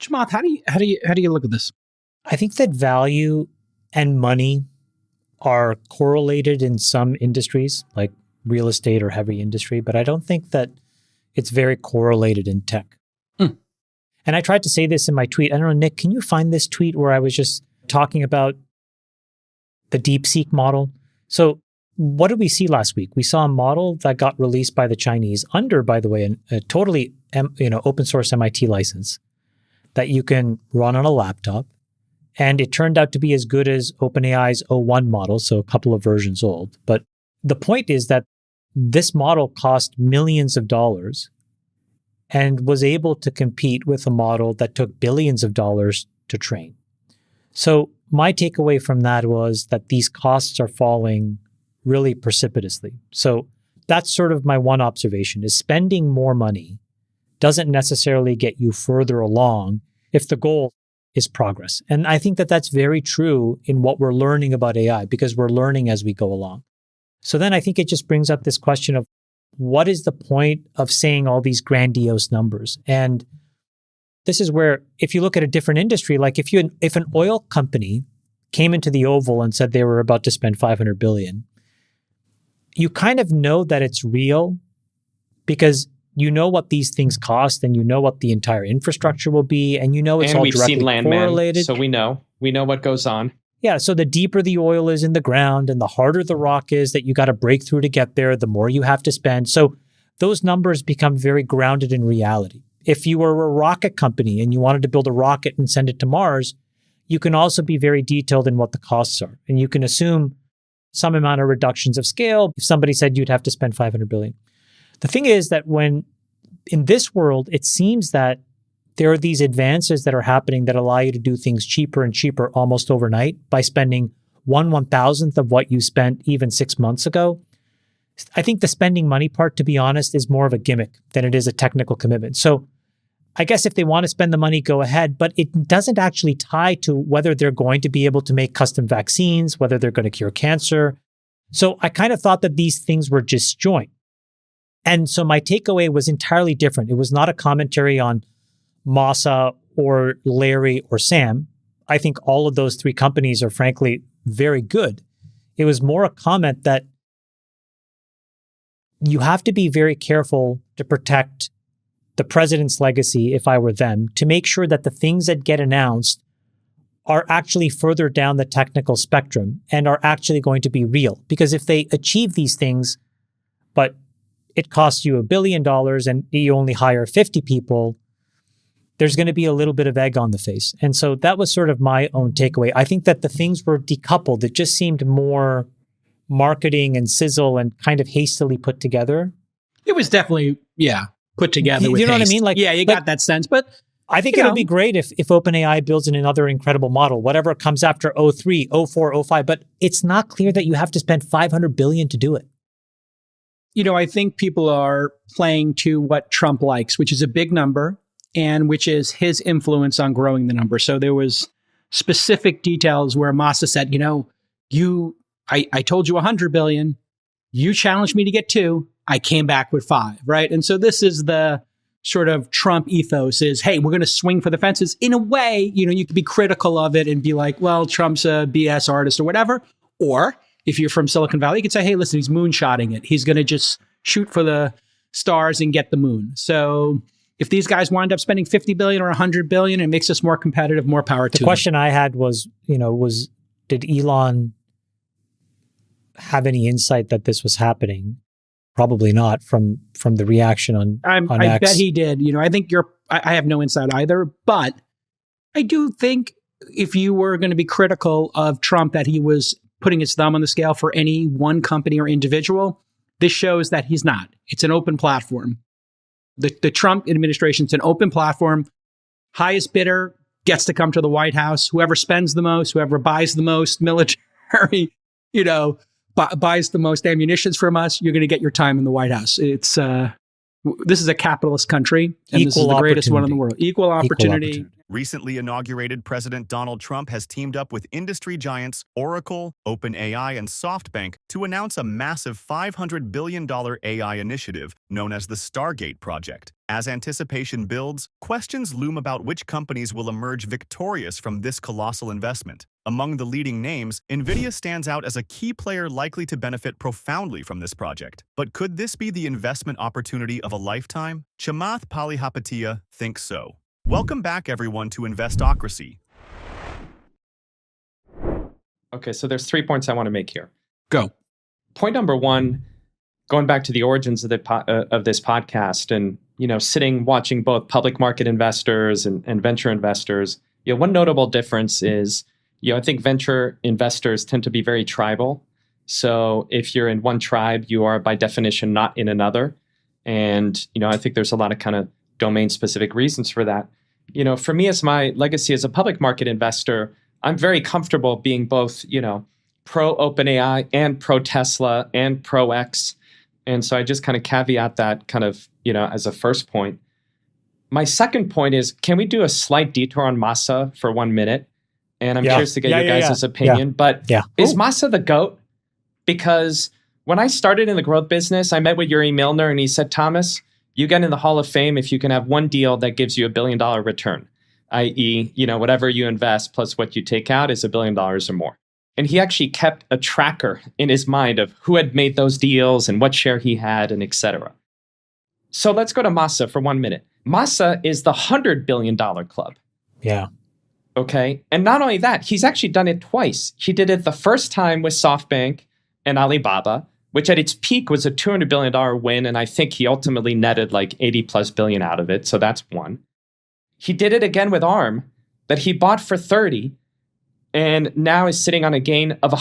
Chamath, how do you look at this? I think that value and money are correlated in some industries, like real estate or heavy industry, but I don't think that it's very correlated in tech. And I tried to say this in my tweet. I don't know, Nick, can you find this tweet where I was just talking about the DeepSeek model? So what did we see last week? We saw a model that got released by the Chinese under, by the way, a totally open source MIT license that you can run on a laptop. And it turned out to be as good as OpenAI's O1 model, so a couple of versions old. But the point is that this model cost millions of dollars and was able to compete with a model that took billions of dollars to train. So my takeaway from that was that these costs are falling really precipitously. So that's sort of my one observation, is spending more money doesn't necessarily get you further along if the goal is progress. And I think that that's very true in what we're learning about AI, because we're learning as we go along. So then I think it just brings up this question of what is the point of saying all these grandiose numbers? And this is where, if you look at a different industry, like if an oil company came into the Oval and said they were about to spend $500 billion, you kind of know that it's real because you know what these things cost and you know what the entire infrastructure will be, and you know it's all directly correlated. So we know what goes on. Yeah, so the deeper the oil is in the ground and the harder the rock is that you got to break through to get there, the more you have to spend. So those numbers become very grounded in reality. If you were a rocket company and you wanted to build a rocket and send it to Mars, you can also be very detailed in what the costs are. And you can assume some amount of reductions of scale. If somebody said you'd have to spend $500 billion. The thing is that when in this world, it seems that there are these advances that are happening that allow you to do things cheaper and cheaper almost overnight by spending 1/1000th of what you spent even 6 months ago. I think the spending money part, to be honest, is more of a gimmick than it is a technical commitment. So I guess if they want to spend the money, go ahead, but it doesn't actually tie to whether they're going to be able to make custom vaccines, whether they're going to cure cancer. So I kind of thought that these things were disjoint. And so my takeaway was entirely different. It was not a commentary on Masa or Larry or Sam. I think all of those three companies are frankly very good. It was more a comment that you have to be very careful to protect the president's legacy, if I were them, to make sure that the things that get announced are actually further down the technical spectrum and are actually going to be real. Because if they achieve these things, but it costs you $1 billion and you only hire 50 people, there's going to be a little bit of egg on the face. And so that was sort of my own takeaway. I think that the things were decoupled. It just seemed more marketing and sizzle and kind of hastily put together. It was definitely, put together with you know haste. what I mean? Like, you got that sense. But I think it'll be great if OpenAI builds in another incredible model, whatever comes after 03, 04, 05. But it's not clear that you have to spend $500 billion to do it. I think people are playing to what Trump likes, which is a big number and which is his influence on growing the number. So there was specific details where Masa said, I told you 100 billion. You challenged me to get 2. I came back with 5, right? And so this is the sort of Trump ethos is, hey, we're going to swing for the fences. In a way, you could be critical of it and be like, well, Trump's a BS artist or whatever. Or if you're from Silicon Valley, you could say, hey, listen, he's moonshotting it. He's going to just shoot for the stars and get the moon. So if these guys wind up spending 50 billion or 100 billion, it makes us more competitive, more power to them. The question I had was, did Elon have any insight that this was happening? Probably not from the reaction on I X. bet he did. I think I have no insight either, but I do think if you were going to be critical of Trump that he was putting his thumb on the scale for any one company or individual, this shows that he's not. It's an open platform. The Trump administration, it's an open platform. Highest bidder gets to come to the White House. Whoever spends the most, whoever buys the most military, buys the most ammunitions from us, you're going to get your time in the White House. This is a capitalist country, and this is the greatest one in the world. Equal opportunity. Recently inaugurated President Donald Trump has teamed up with industry giants Oracle, OpenAI, and SoftBank to announce a massive $500 billion AI initiative known as the Stargate Project. As anticipation builds, questions loom about which companies will emerge victorious from this colossal investment. Among the leading names, Nvidia stands out as a key player likely to benefit profoundly from this project. But could this be the investment opportunity of a lifetime? Chamath Palihapitiya thinks so. Welcome back, everyone, to Investocracy. Okay, so there's 3 points I want to make here. Go. Point number one, going back to the origins of of this podcast, and sitting watching both public market investors and venture investors. One notable difference is, I think venture investors tend to be very tribal. So if you're in one tribe, you are by definition not in another. And I think there's a lot of kind of domain-specific reasons for that. For me, as my legacy as a public market investor, I'm very comfortable being both, pro OpenAI and pro Tesla and pro X. And so I just kind of caveat that kind of, as a first point. My second point is, can we do a slight detour on Masa for 1 minute? And I'm curious to get your guys' opinion. But is Masa the GOAT? Because when I started in the growth business, I met with Yuri Milner and he said, Thomas, you get in the Hall of Fame if you can have one deal that gives you $1 billion return, i.e., whatever you invest plus what you take out is $1 billion or more. And he actually kept a tracker in his mind of who had made those deals and what share he had and et cetera. So let's go to Masa for 1 minute. Masa is the $100 billion club. Yeah. Okay. And not only that, he's actually done it twice. He did it the first time with SoftBank and Alibaba, which at its peak was a $200 billion win. And I think he ultimately netted like 80 plus billion out of it. So that's one. He did it again with ARM that he bought for 30 and now is sitting on a gain of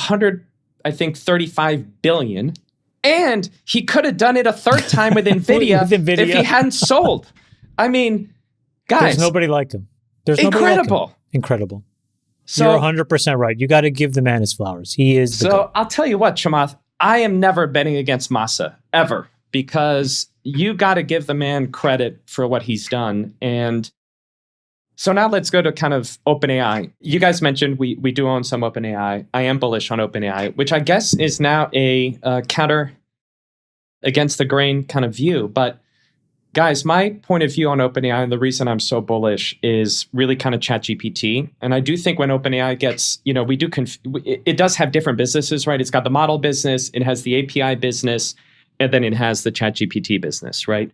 35 billion. And he could have done it a third time with Nvidia, if he hadn't sold. I mean, guys. There's nobody like him. There's incredible. Nobody like him. Incredible. So, you're 100% right. You got to give the man his flowers. He is the GOAT. I'll tell you what, Chamath, I am never betting against Masa, ever, because you got to give the man credit for what he's done. And so now let's go to kind of OpenAI. You guys mentioned we do own some OpenAI. I am bullish on OpenAI, which I guess is now a counter against the grain kind of view. But guys, my point of view on OpenAI and the reason I'm so bullish is really kind of ChatGPT. And I do think when OpenAI gets, it does have different businesses, right? It's got the model business, it has the API business, and then it has the ChatGPT business, right?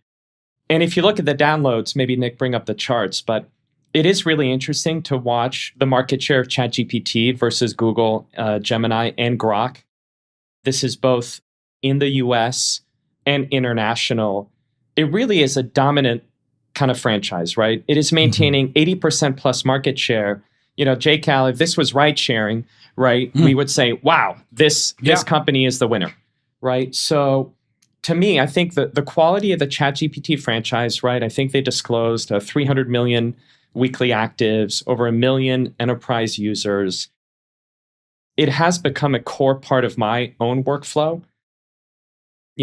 And if you look at the downloads, maybe Nick, bring up the charts, but it is really interesting to watch the market share of ChatGPT versus Google, Gemini, and Grok. This is both in the US and international. It really is a dominant kind of franchise, right? It is maintaining 80% plus market share. JCal, if this was ride sharing, right, we would say, wow, this company is the winner, right? So to me, I think that the quality of the ChatGPT franchise, right, I think they disclosed 300 million weekly actives, over 1 million enterprise users. It has become a core part of my own workflow.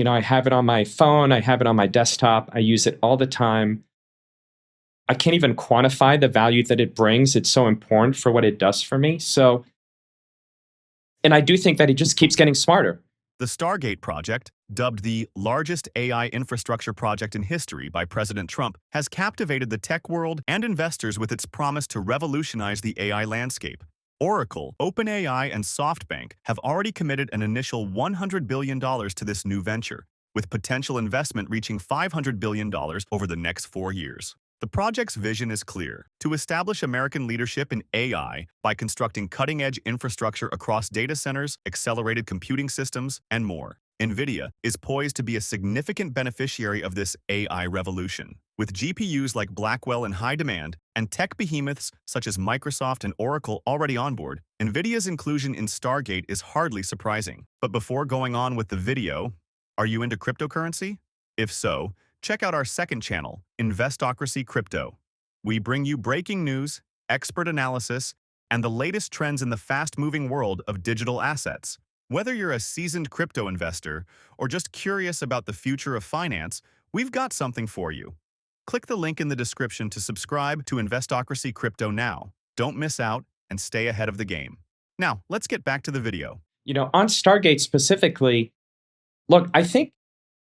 I have it on my phone, I have it on my desktop, I use it all the time. I can't even quantify the value that it brings. It's so important for what it does for me. So, and I do think that it just keeps getting smarter. The Stargate Project, dubbed the largest AI infrastructure project in history by President Trump, has captivated the tech world and investors with its promise to revolutionize the AI landscape. Oracle, OpenAI, and SoftBank have already committed an initial $100 billion to this new venture, with potential investment reaching $500 billion over the next 4 years. The project's vision is clear: to establish American leadership in AI by constructing cutting-edge infrastructure across data centers, accelerated computing systems, and more. Nvidia is poised to be a significant beneficiary of this AI revolution. With GPUs like Blackwell in high demand and tech behemoths such as Microsoft and Oracle already on board, Nvidia's inclusion in Stargate is hardly surprising. But before going on with the video, are you into cryptocurrency? If so, check out our second channel, Investocracy Crypto. We bring you breaking news, expert analysis, and the latest trends in the fast-moving world of digital assets. Whether you're a seasoned crypto investor or just curious about the future of finance, we've got something for you. Click the link in the description to subscribe to Investocracy Crypto now. Don't miss out and stay ahead of the game. Now, let's get back to the video. On Stargate specifically, look, I think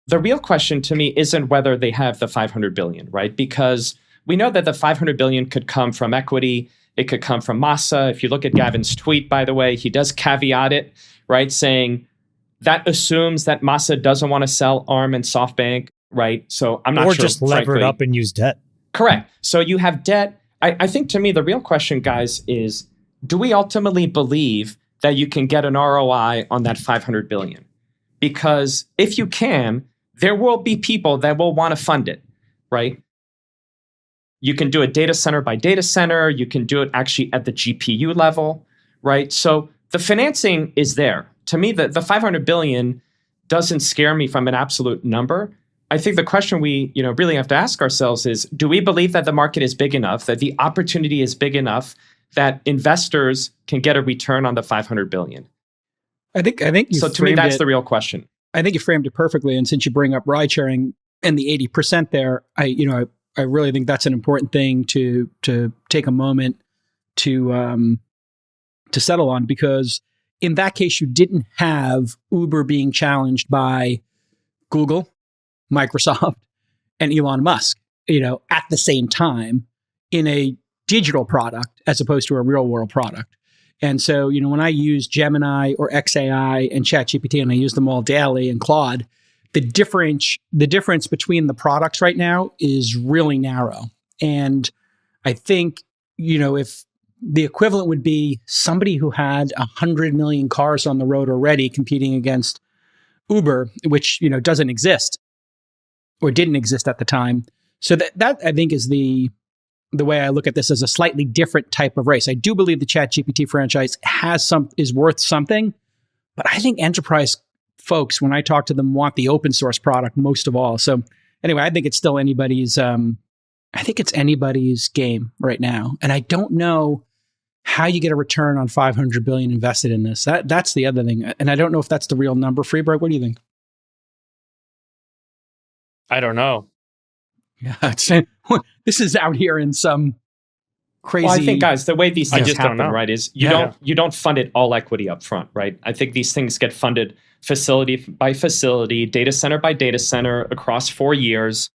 the real question to me isn't whether they have the 500 billion, right? Because we know that the 500 billion could come from equity. It could come from Massa. If you look at Gavin's tweet, by the way, he does caveat it, right? Saying that assumes that Massa doesn't want to sell ARM and SoftBank, right? So I'm not sure. Or just lever it up and use debt. Correct. So you have debt. I think to me, the real question, guys, is do we ultimately believe that you can get an ROI on that 500 billion? Because if you can, there will be people that will want to fund it, right? You can do it data center by data center. You can do it actually at the GPU level, right? So the financing is there. To me, the 500 billion doesn't scare me from an absolute number. I think the question we really have to ask ourselves is, do we believe that the market is big enough, that the opportunity is big enough, that investors can get a return on the 500 billion? I think you so to me, that's the real question. I think you framed it perfectly. And since you bring up ride sharing and the 80% there, I really think that's an important thing to take a moment to settle on, because in that case, you didn't have Uber being challenged by Google, Microsoft, and Elon Musk, at the same time in a digital product as opposed to a real world product. And so, when I use Gemini or XAI and ChatGPT, and I use them all daily, and Claude, the difference between the products right now is really narrow. And I think, if the equivalent would be somebody who had 100 million cars on the road already competing against Uber, which, doesn't exist or didn't exist at the time. So that I think is the way I look at this, as a slightly different type of race. I do believe the ChatGPT franchise is worth something, but I think enterprise folks, when I talk to them, want the open source product most of all. So anyway, I think it's still anybody's game right now. And I don't know how you get a return on 500 billion invested in this. That's the other thing. And I don't know if that's the real number. Freeberg, what do you think? I don't know. Yeah, this is out here in some crazy. Well, I think, guys, the way these things happen, know. right, is you don't fund it all equity up front, right? I think these things get funded facility by facility, data center by data center across 4 years,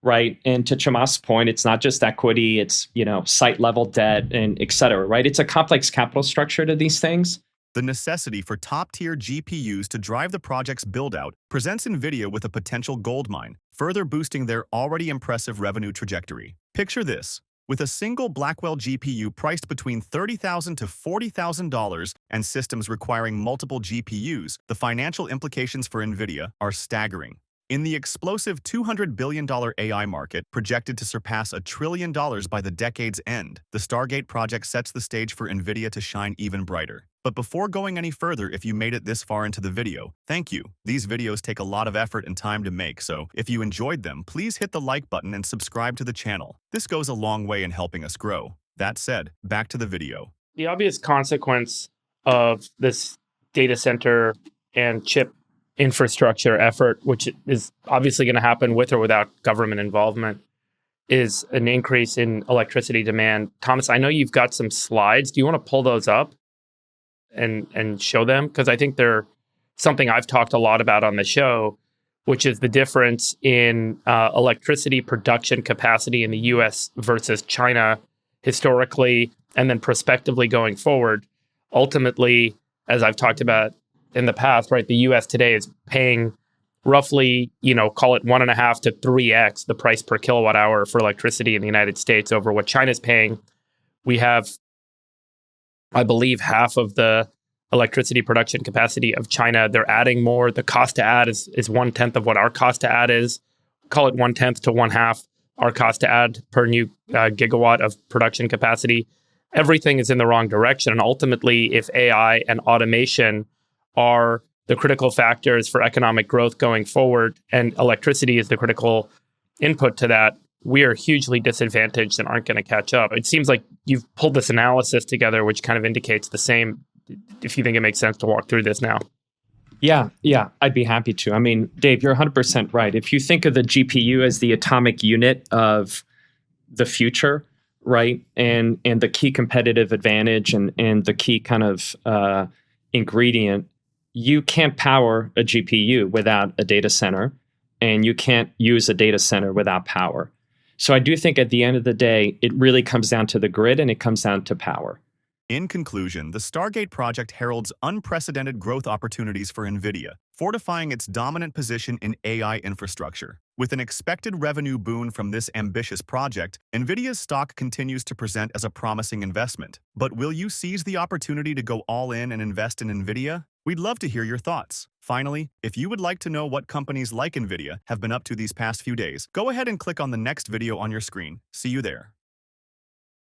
right? And to Chamath's point, it's not just equity; it's site level debt and et cetera, right? It's a complex capital structure to these things. The necessity for top-tier GPUs to drive the project's build-out presents Nvidia with a potential goldmine, further boosting their already impressive revenue trajectory. Picture this. With a single Blackwell GPU priced between $30,000 to $40,000 and systems requiring multiple GPUs, the financial implications for Nvidia are staggering. In the explosive $200 billion AI market, projected to surpass $1 trillion by the decade's end, the Stargate Project sets the stage for Nvidia to shine even brighter. But before going any further, if you made it this far into the video, thank you. These videos take a lot of effort and time to make, so if you enjoyed them, please hit the like button and subscribe to the channel. This goes a long way in helping us grow. That said, back to the video. The obvious consequence of this data center and chip infrastructure effort, which is obviously going to happen with or without government involvement, is an increase in electricity demand. Thomas, I know you've got some slides. Do you want to pull those up and show them? Because I think they're something I've talked a lot about on the show, which is the difference in electricity production capacity in the US versus China historically, and then prospectively going forward. Ultimately, as I've talked about in the past, right, the US today is paying roughly, call it 1.5 to 3x the price per kilowatt hour for electricity in the United States over what China's paying. We have, I believe, half of the electricity production capacity of China. They're adding more. The cost to add is 1/10 of what our cost to add is. Call it 1/10 to 1/2 our cost to add per new gigawatt of production capacity. Everything is in the wrong direction. And ultimately, if AI and automation are the critical factors for economic growth going forward, and electricity is the critical input to that, we are hugely disadvantaged and aren't going to catch up. It seems like you've pulled this analysis together, which kind of indicates the same, if you think it makes sense to walk through this now. Yeah, I'd be happy to. I mean, Dave, you're 100% right. If you think of the GPU as the atomic unit of the future, right, and the key competitive advantage and the key kind of ingredient, you can't power a GPU without a data center, and you can't use a data center without power. So I do think at the end of the day, it really comes down to the grid and it comes down to power. In conclusion, the Stargate project heralds unprecedented growth opportunities for Nvidia, fortifying its dominant position in AI infrastructure. With an expected revenue boon from this ambitious project, Nvidia's stock continues to present as a promising investment. But will you seize the opportunity to go all in and invest in Nvidia? We'd love to hear your thoughts. Finally, if you would like to know what companies like Nvidia have been up to these past few days, go ahead and click on the next video on your screen. See you there.